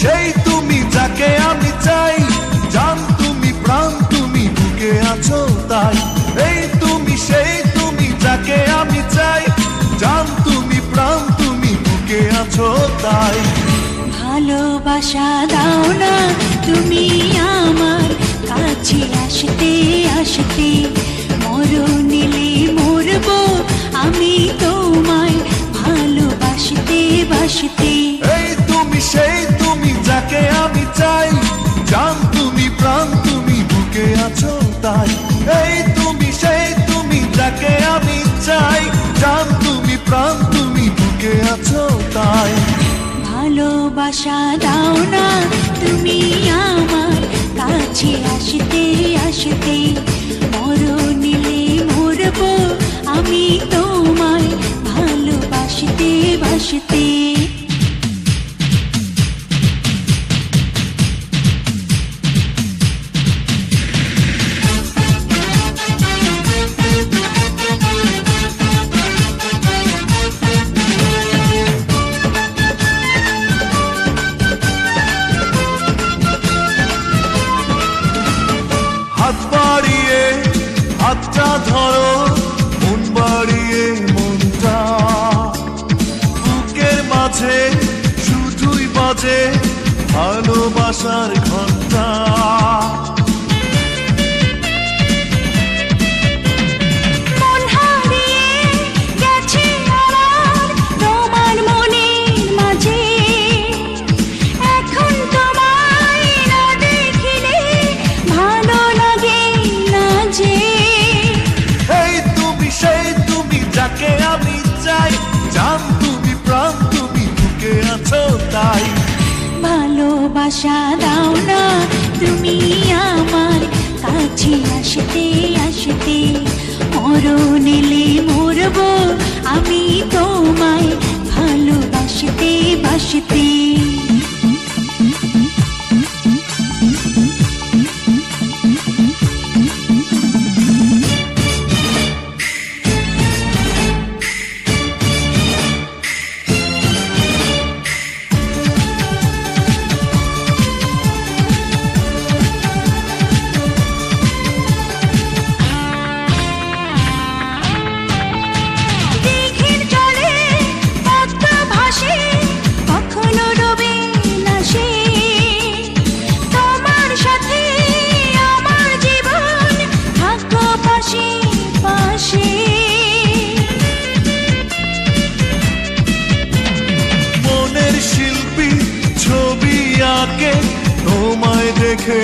সেই তুমি যাকে আমি চাই, জান তুমি প্রাণ তুমি বুকে আছো তাই। এই তুমি সেই তুমি যাকে আমি চাই, জান তুমি প্রাণ তুমি বুকে আছো তাই। ভালোবাসা দাও না তুমি আমার কাছে আসতে আসতে, মরণ এলে মরবো আমি তোমায় ভালোবাসতে বাসতে। এই তুমি সেই তুমি যাকে আমি চাই, জান তুমি প্রাণ তুমি বুকে আছো তাই। এই তুমি সেই তুমি যাকে আমি চাই, জান তুমি প্রাণ তুমি বুকে আছো তাই। ভালোবাসা দাও না তুমি আমার কাছে আসতে আসতে, মরণ এলে মরবো আমি তোমায় ভালোবাসতে বাসতে। হাত বাড়িয়ে হাতটা ধরো, মন বাড়িয়ে মনটা, বুকের মাঝে শুধুই বাজে ভালোবাসার ঘন্টা। যাকে আমি চাই, জান তুমি প্রাণ তুমি বুকে আছো তাই। ভালোবাসা দাও না তুমি আমার কাছে আসতে আসতে, মরণ এলে মরবো আমি তোমায় ভালোবাসতে বাসতে। মনের শিল্পী ছবি আঁকে তোমায় দেখে